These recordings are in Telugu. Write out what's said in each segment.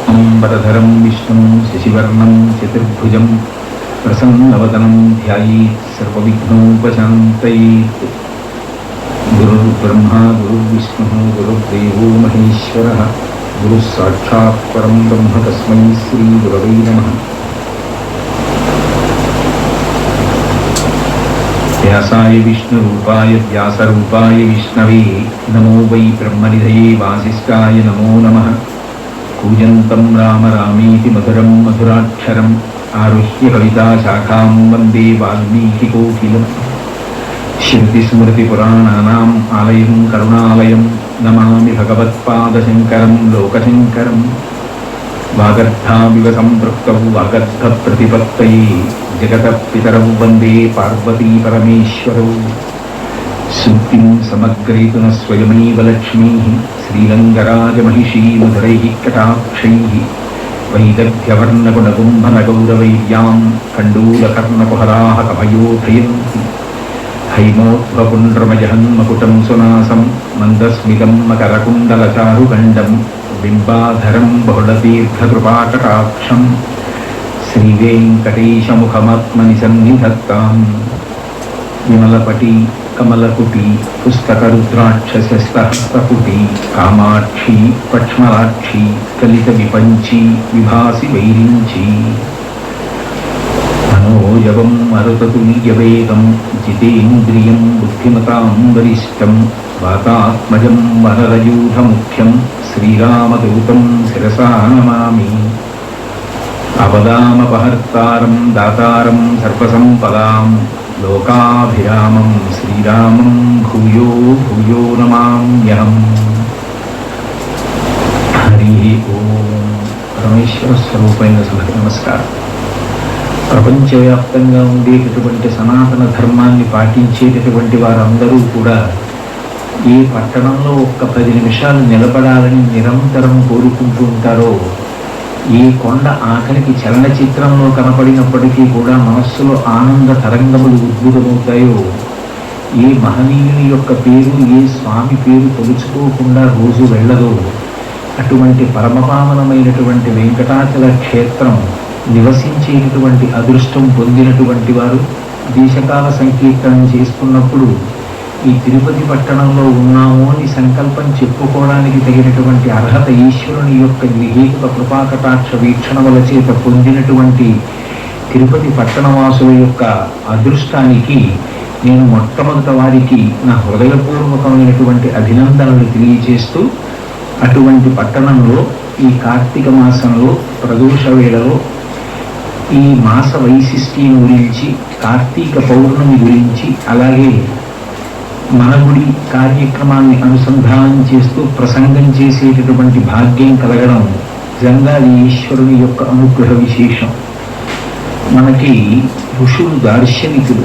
वरधरं विष्णुं शशिवर्णं चतुर्भुजं प्रसन्नवदनं ध्यायेत् सर्वविघ्नोपशान्तयेत्। गुरुर्ब्रह्मा गुरुर्विष्णुः गुरुर्देवो महेश्वरः गुरुः साक्षात् परं ब्रह्म तस्मै श्रीगुरवे नमः। व्यासाय विष्णुरूपाय व्यासरूपाय विष्णवे नमो वै ब्रह्मनिधये वासिष्ठाय नमो नमः। कूजन्तं राम रामेति मधुरं मधुराक्षरम् आरुह्य कविताशाखां वन्दे वाल्मीकिकोकिलम्। श्रुतिस्मृतिपुराणानाम् आलयं करुणालयं नमामि भगवत्पादशङ्करं लोकशङ्करम्। वागर्थाविव सम्पृक्तौ वागर्थप्रतिपत्तये जगतः पितरौ वन्दे पार्वती परमेश्वरौ। सूक्तिं समग्रयितुनः स्वयमेव लक्ष्मीः श्रीरङ्गराजमहिषी मधुरैः कटाक्षैः वैदग्ध्यवर्णगुणकुम्भनगौरवैर्यां कण्डूलकर्णकुहराः कमयोधयन्ति। हैमोद्भपुण्ड्रमजहन्मकुटं सुनासं मन्दस्मितं मकरकुण्डलचारुगण्डं बिम्बाधरं बहुलतीर्थकृपाकटाक्षं श्रीवेङ्कटेशमुखमात्मनिसन्निधत्ताम्। विमलपटी कमलकुटी पुस्तकरुद्राक्षसहस्रपुटी कामाक्षी पक्ष्मलाक्षी कलितविपञ्ची विभासि वैरिञ्ची। मनोजवं मरुततुल्यवेगं जितेन्द्रियं बुद्धिमतां वरिष्ठं वातात्मजं वररयूथमुख्यं श्रीरामदूतं शिरसा नमामि। आपदामपहर्तारं दातारं सर्वसम्पदां लोकाभिरामं श्रीरामं भूयो भूयो नमाम्यहम्। हरि ओम। परमेश्वर स्वरूपैన సభకి నమస్కారం. ప్రపంచవ్యాప్తంగా ఉండేటటువంటి సనాతన ధర్మాన్ని పాటించేటటువంటి వారందరూ కూడా ఏ పట్టణంలో ఒక్క 10 నిమిషాలు నిలబడాలని నిరంతరం కోరుకుంటూ ఉంటారో, ఏ కొండ ఆఖరికి చలనచిత్రంలో కనపడినప్పటికీ కూడా మనస్సులో ఆనంద తరంగములు ఉద్భుతమవుతాయో, ఏ మహనీయుని యొక్క పేరు ఏ స్వామి పేరు తలుచుకోకుండా రోజు వెళ్ళదో, అటువంటి పరమపావనమైనటువంటి వెంకటాచల క్షేత్రం నివసించేటటువంటి అదృష్టం పొందినటువంటి వారు దేశకాల సంకీర్తనం చేసుకున్నప్పుడు ఈ తిరుపతి పట్టణంలో ఉన్నాము అని సంకల్పం చెప్పుకోవడానికి తగినటువంటి అర్హత ఈశ్వరుని యొక్క నిర్హేతుక కృపాకటాక్ష వీక్షణముల చేత పొందినటువంటి తిరుపతి పట్టణవాసుల యొక్క అదృష్టానికి నేను మొట్టమొదట వారికి నా హృదయపూర్వకమైనటువంటి అభినందనలు తెలియజేస్తూ, అటువంటి పట్టణంలో ఈ కార్తీక మాసంలో ప్రదోష వేళలో ఈ మాస వైశిష్ట్యం గురించి, కార్తీక పౌర్ణమి గురించి, అలాగే మన గుడి కార్యక్రమాన్ని అనుసంధానం చేస్తూ ప్రసంగం చేసేటటువంటి భాగ్యం కలగడం నిజంగా ఈశ్వరుని యొక్క అనుగ్రహ విశేషం. మనకి ఋషులు దార్శనికులు,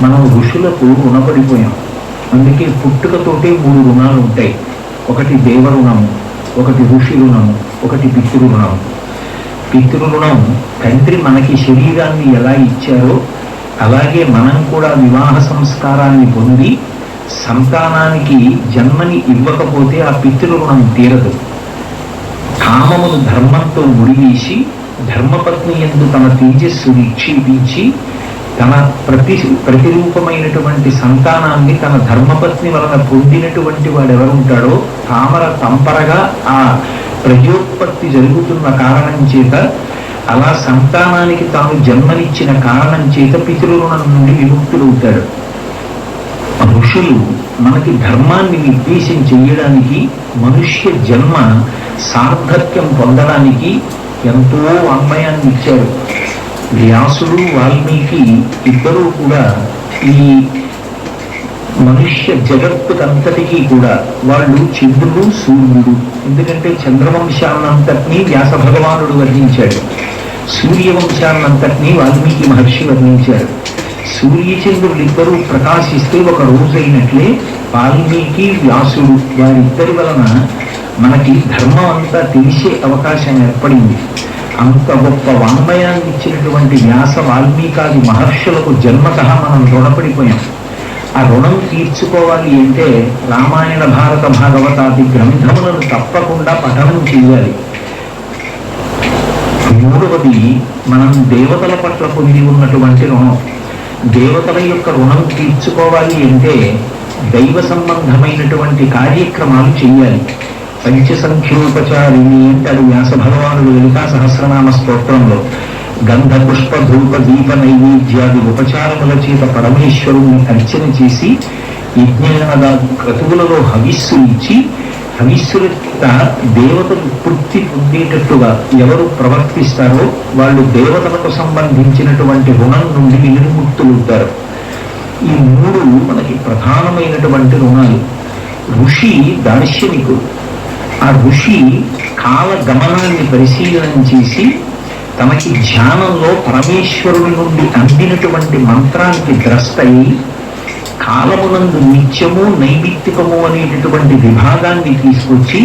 మనం ఋషులకు రుణపడిపోయాం. అందుకే పుట్టుకతోటే 3 రుణాలు ఉంటాయి. ఒకటి దేవరుణము, ఒకటి ఋషి రుణము, ఒకటి పితృరుణము. పితృరుణం తండ్రి మనకి శరీరాన్ని ఎలా ఇచ్చారో అలాగే మనం కూడా వివాహ సంస్కారాన్ని పొంది సంతానానికి జన్మని ఇవ్వకపోతే ఆ పితృరుణం తీరదు. కామమును ధర్మంతో ముడివేసి ధర్మపత్ని యందు తన తేజస్సు నిక్షేపించి తన ప్రతిరూపమైనటువంటి సంతానాన్ని తన ధర్మపత్ని వలన పొందినటువంటి వాడు ఎవరుంటాడో, తామర తంపరగా ఆ ప్రజోత్పత్తి జరుగుతున్న కారణం చేత, అలా సంతానానికి తాను జన్మనిచ్చిన కారణం చేత పితృరుణం నుండి విముక్తులవుతాడు. ఋషులు మనకి ధర్మాన్ని నిర్దేశం చేయడానికి, మనుష్య జన్మ సార్థక్యం పొందడానికి ఎంతో వాంగ్మయాన్ని ఇచ్చారు. వ్యాసుడు వాల్మీకి ఇద్దరూ కూడా ఈ మనుష్య జగత్తుకంతటికీ కూడా వాళ్ళు చంద్రుడు సూర్యుడు. ఎందుకంటే చంద్రవంశాన్నంతటినీ వ్యాస భగవానుడు వర్ణించాడు, సూర్యవంశాన్నంతటినీ వాల్మీకి మహర్షి వర్ణించారు. సూర్యచంద్రులిద్దరూ ప్రకాశిస్తే ఒక రోజైనట్లే వాల్మీకి వ్యాసుడు వారిద్దరి వలన మనకి ధర్మం అంతా తెలిసే అవకాశం ఏర్పడింది. అంత గొప్ప వాంగ్మయాన్ని ఇచ్చినటువంటి వ్యాస వాల్మీకాది మహర్షులకు జన్మతః మనం రుణపడిపోయాం. ఆ రుణం తీర్చుకోవాలి అంటే రామాయణ భారత భాగవతాది గ్రంథములను తప్పకుండా పఠనం చేయాలి. మూడవది మనం దేవతల పట్ల పొంది ఉన్నటువంటి రుణం. దేవతల యొక్క రుణం తీర్చుకోవాలి అంటే దైవ సంబంధమైనటువంటి కార్యక్రమాలు చేయాలి. పంచసంఖ్యోపచారిణి అంటాడు వ్యాస భగవానుడు లలితా సహస్రనామ స్తోత్రంలో. గంధ పుష్ప ధూప దీప నైవేద్యాది ఉపచారముల చేత పరమేశ్వరుణ్ణి అర్చన చేసి యజ్ఞాన క్రతువులలో హవిస్సు ఇచ్చి హవిస్సుల దేవతలు తృప్తి పొందేటట్టుగా ఎవరు ప్రవర్తిస్తారో వాళ్ళు దేవతలకు సంబంధించినటువంటి రుణం నుండి విముక్తులుంటారు. ఈ మూడు మనకి ప్రధానమైనటువంటి రుణాలు. ఋషి దార్శనికుడు. ఆ ఋషి కాల గమనాన్ని పరిశీలన చేసి తనకి ధ్యానంలో పరమేశ్వరుడి నుండి అందినటువంటి మంత్రానికి ద్రష్ట అయి కాలమునందు నిత్యము నైమిత్తికము అనేటటువంటి విభాగాన్ని తీసుకొచ్చి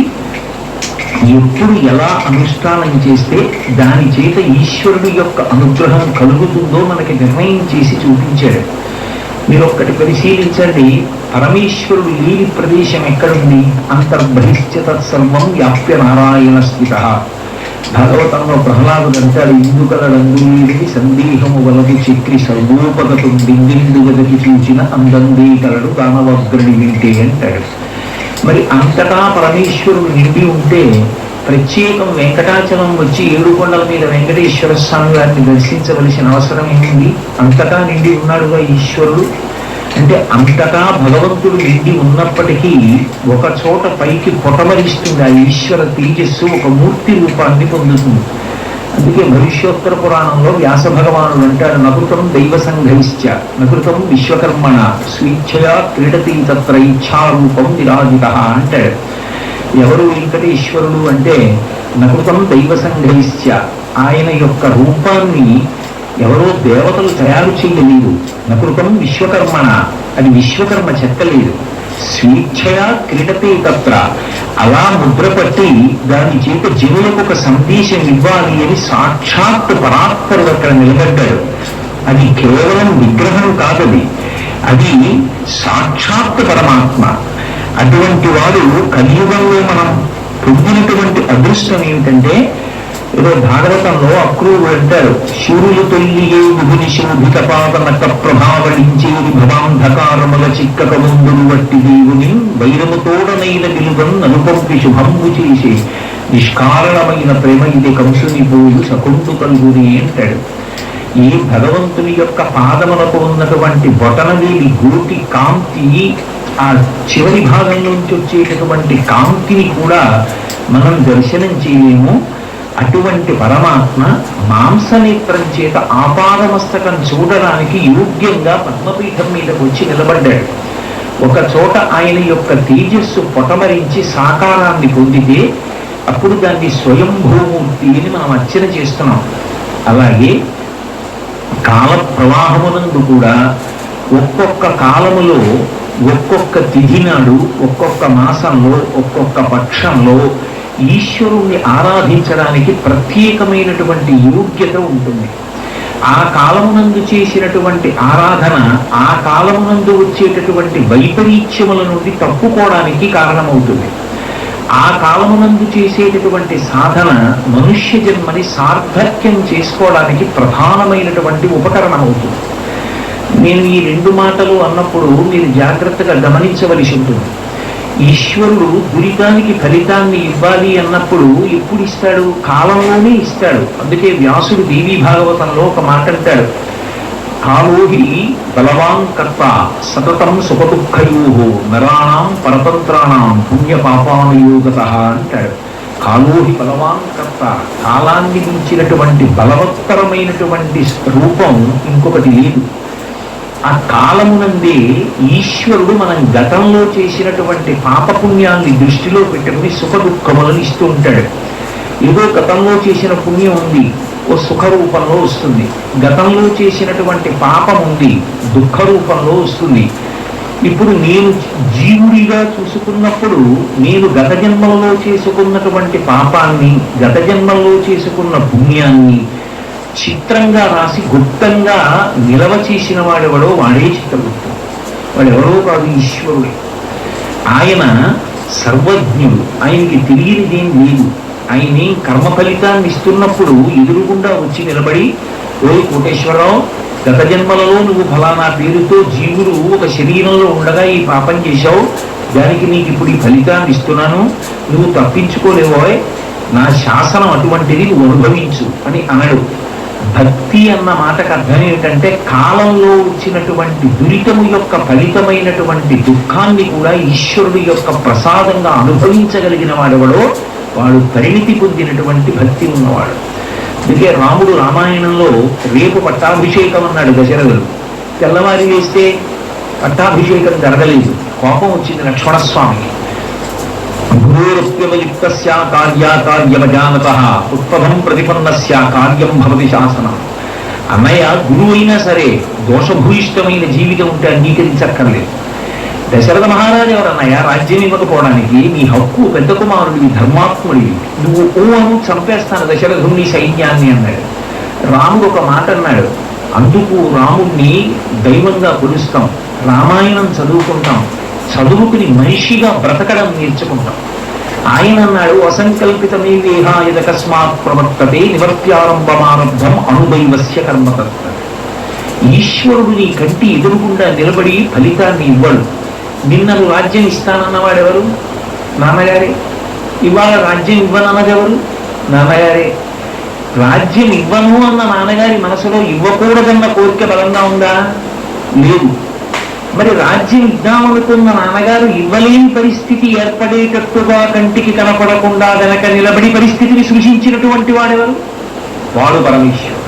ఎప్పుడు ఎలా అనుష్ఠానం చేస్తే దాని చేత ఈశ్వరుడి యొక్క అనుగ్రహం కలుగుతుందో మనకి నిర్ణయం చేసి చూపించాడు. మీరు ఒక్కటి పరిశీలించండి, పరమేశ్వరుడు లేని ప్రదేశం ఎక్కడుంది? అంతర్బహిశ్చ తత్సర్వం వ్యాప్య నారాయణ స్థిత. భాగవతంలో ప్రహ్లాదుడు అంటాడు, ఇందుకలడందులేడికి సందేహము వలదు చక్రి సర్వోపగతు దిండిందు గదకి చూచిన అందందీకలడు దానవగ్రని వింటే అంటాడు. మరి అంతటా పరమేశ్వరుడు నిండి ఉంటే ప్రత్యేకం వెంకటాచలం వచ్చి ఏడుకొండల మీద వెంకటేశ్వర స్వామి వారిని దర్శించవలసిన అవసరం ఏముంది? అంతటా నిండి ఉన్నాడుగా ఈశ్వరుడు. అంటే అంతటా భగవంతుడు నిండి ఉన్నప్పటికీ ఒక చోట పైకి పొటమరిస్తుంది ఆ ఈశ్వర తేజస్సు, ఒక మూర్తి రూపాన్ని పొందుతుంది. అందుకే భవిష్యోత్తర పురాణంలో వ్యాస భగవానుడు అంటాడు, నకృతం దైవ సంఘైశ్చ నకృతం విశ్వకర్మణ స్వేచ్ఛయా క్రీడతి తత్ర ఇచ్ఛారూపం విరాజిత అంటాడు. ఎవరు వెంకటేశ్వరుడు అంటే నకృతం దైవ సంఘైశ్చ, ఆయన యొక్క రూపాన్ని ఎవరో దేవతలు తయారు చేయలేదు. నకృతం విశ్వకర్మణ, అది విశ్వకర్మ చెక్కలేదు. స్వేచ్ఛయా క్రీడతే తత్ర, అలా ముద్రపట్టి దాని చేత జీవులకు ఒక సందేశం ఇవ్వాలి అని సాక్షాత్ పరాత్పరుడు అక్కడ నిలబడ్డాడు. అది కేవలం విగ్రహం కాదది, అది సాక్షాత్ పరమాత్మ. అటువంటి వాడు కలియుగంలో మనం పొందినటువంటి అదృష్టం ఏమిటంటే, ఏదో భాగవతంలో అక్రూరుడు అంటారు, శూరులు తొల్లియే విభుని శోభిత పాదనక ప్రభావళించేది భవాంధకారముల చిక్కక ముందులు వట్టి దేవుని వైరముతోడనైన విలువను నలుపంపి శుభంబు చేసే నిష్కారణమైన ప్రేమ ఇది కంసుని పోయి సకుంటు కలుగుని అంటాడు. ఈ భగవంతుని యొక్క పాదములకు ఉన్నటువంటి బొటనవేలి గోటి కాంతి, ఆ చివరి భాగంలోంచి వచ్చేటటువంటి కాంతిని కూడా మనం దర్శనం చేయలేము. అటువంటి పరమాత్మ మాంసనేత్రం చేత ఆపాదమస్తకం చూడడానికి యోగ్యంగా పద్మపీఠం మీదకి వచ్చి నిలబడ్డాడు. ఒక చోట ఆయన యొక్క తేజస్సు పొటమరించి సాకారాన్ని పొందితే అప్పుడు దాన్ని స్వయంభూమూర్తి అని మనం అర్చన చేస్తున్నాం. అలాగే కాల ప్రవాహమునందు కూడా ఒక్కొక్క కాలములో ఒక్కొక్క తిథి నాడు ఒక్కొక్క మాసంలో ఒక్కొక్క పక్షంలో ఈశ్వరుణ్ణి ఆరాధించడానికి ప్రత్యేకమైనటువంటి యోగ్యత ఉంటుంది. ఆ కాలమునందు చేసినటువంటి ఆరాధన ఆ కాలమునందు వచ్చేటటువంటి వైపరీత్యముల నుండి తప్పుకోవడానికి కారణమవుతుంది. ఆ కాలమునందు చేసేటటువంటి సాధన మనుష్య జన్మని సార్థక్యం చేసుకోవడానికి ప్రధానమైనటువంటి ఉపకరణం అవుతుంది. నేను ఈ రెండు మాటలు అన్నప్పుడు మీరు జాగ్రత్తగా గమనించవలసి ఉంటుంది. ఈశ్వరుడు దురితానికి ఫలితాన్ని ఇవ్వాలి అన్నప్పుడు ఎప్పుడు ఇస్తాడు? కాలంలోనే ఇస్తాడు. అందుకే వ్యాసుడు దేవీ భాగవతంలో ఒక మాట అంటాడు, కాలోహి బలవాన్ కర్త సతతం సుఖదుఃఖయో నరాణం పరతంత్రాణం పుణ్య పాపానుయోగత అంటాడు. కాలోహి బలవాన్ కర్త, కాలాన్ని మించినటువంటి బలవత్తరమైనటువంటి రూపం ఇంకొకటి లేదు. ఆ కాలమునందే ఈశ్వరుడు మనం గతంలో చేసినటువంటి పాపపుణ్యాన్ని దృష్టిలో పెట్టుకుని సుఖ దుఃఖములను ఇస్తూ ఉంటాడు. ఏదో గతంలో చేసిన పుణ్యం ఉంది, ఓ సుఖ రూపంలో వస్తుంది. గతంలో చేసినటువంటి పాపం ఉంది, దుఃఖ రూపంలో వస్తుంది. ఇప్పుడు నేను జీవుడిగా చూసుకున్నప్పుడు నేను గత జన్మలలో చేసుకున్నటువంటి పాపాన్ని, గత జన్మల్లో చేసుకున్న పుణ్యాన్ని చిత్రంగా రాసి గుప్తంగా నిలవ చేసిన వాడెవడో వాడే చిత్రగుప్తుడు. వాడెవడో కాదు, ఈశ్వరుడే. ఆయన సర్వజ్ఞుడు, ఆయనకి తెలియనిదేం లేదు. ఆయన్ని కర్మ ఫలితాన్ని ఇస్తున్నప్పుడు ఎదురుగుండా వచ్చి నిలబడి, ఓ కోటేశ్వరరావు, గత జన్మలలో నువ్వు ఫలానా పేరుతో జీవులు ఒక శరీరంలో ఉండగా ఈ పాపం చేశావు, దానికి నీకు ఇప్పుడు ఈ ఫలితాన్ని ఇస్తున్నాను, నువ్వు తప్పించుకోలేవోయ్, నా శాసనం అటువంటిది, నువ్వు అనుభవించు అని అనడు. భక్తి అన్న మాటకు అర్థం ఏమిటంటే కాలంలో వచ్చినటువంటి దురితము యొక్క ఫలితమైనటువంటి దుఃఖాన్ని కూడా ఈశ్వరుడి యొక్క ప్రసాదంగా అనుభవించగలిగిన వాడెవడో వాడు పరిణితి పొందినటువంటి భక్తి ఉన్నవాడు. అందుకే రాముడు రామాయణంలో రేపు పట్టాభిషేకం అన్నాడు దశరథుడు. తెల్లవారి వేస్తే పట్టాభిషేకం జరగలేదు, కోపం వచ్చింది లక్ష్మణస్వామికి. గురోరప్యవలిప్తస్య కార్యాకార్యమజానతః ఉత్పదం ప్రతిపన్నస్య కార్యం భవతి శాసనం. అన్నయ్య గురువు అయినా సరే దోషభూయిష్టమైన జీవితం ఉంటే అంగీకరించక్కర్లేదు. దశరథ మహారాజు ఎవరన్నయ్య రాజ్యం ఇవ్వకపోవడానికి? నీ హక్కు, పెద్ద కుమారుడివి, ధర్మాత్ముడివి, నువ్వు అను చంపేస్తాను దశరథుని సైన్యాన్ని అన్నాడు. రాముడు ఒక మాట అన్నాడు, అందుకు రాముణ్ణి దైవంగా కొలుస్తాం, రామాయణం చదువుకుంటాం, చదువుకుని మనిషిగా బ్రతకడం నేర్చుకుంటాం. ఆయన అన్నాడు, అసంకల్పితమే వేహాయదకస్మాత్ ప్రవర్తతే నివర్త్యారంభమారబ్ధం అనుదైవస్య కర్మతత్వ. ఈశ్వరుడు నీ కంటి ఎదురుగుండా నిలబడి ఫలితాన్ని ఇవ్వడు. నిన్నను రాజ్యం ఇస్తానన్నవాడెవరు? నాన్నగారే. ఇవాళ రాజ్యం ఇవ్వనన్నదెవరు? నాన్నగారే. రాజ్యం ఇవ్వను అన్న నాన్నగారి మనసులో ఇవ్వకూడదన్న కోరిక బలంగా ఉందా? లేదు. మరి రాజ్యం ఇద్దామనుకున్న నాన్నగారు ఇవ్వలేని పరిస్థితి ఏర్పడేటట్టుగా కంటికి కనపడకుండా వెనక నిలబడి పరిస్థితిని సృష్టించినటువంటి వాడెవరు? వాడు పరమేశ్వరుడు.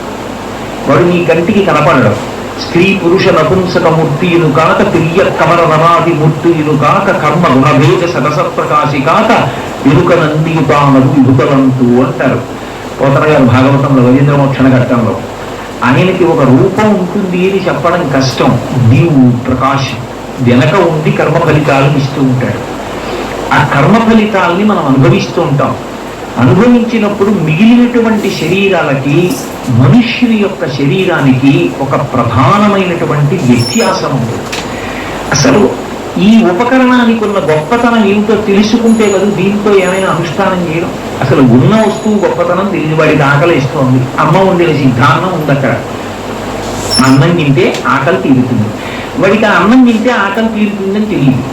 వాడు నీ కంటికి కనపడడం. స్త్రీ పురుష నపుంసక మూర్తియును కాక ప్రియ కమల నవాది మూర్తియును కాక కర్మ గుణభేద సరస ప్రకాశి కాక ఎరుక నందియుతానదు విభుతలంతు అంటారు పోతన గారు భాగవతంలో రవీంద్రమోక్షణ ఘట్టంలో. ఆయనకి ఒక రూపం ఉంటుంది అని చెప్పడం కష్టం. దీవు ప్రకాశం వెనక ఉండి కర్మ ఫలితాలను ఇస్తూ ఉంటాడు. ఆ కర్మ ఫలితాలని మనం అనుభవిస్తూ ఉంటాం. అనుభవించినప్పుడు మిగిలినటువంటి శరీరాలకి మనుష్యుని యొక్క శరీరానికి ఒక ప్రధానమైనటువంటి వ్యత్యాసం ఉంటుంది. అసలు ఈ ఉపకరణానికి ఉన్న గొప్పతనం ఏమిటో తెలుసుకుంటే కదా దీంతో ఏమైనా అనుష్ఠానం చేయడం. అసలు ఉన్న వస్తువు గొప్పతనం తెలియదు. వాడికి ఆకలి ఇస్తోంది, అమ్మ వండిన సిద్ధాన్నం ఉంది అక్కడ, అన్నం తింటే ఆకలి తీరుతుంది. వాడికి ఆ అన్నం తింటే ఆకలి తీరుతుందని తెలియదు.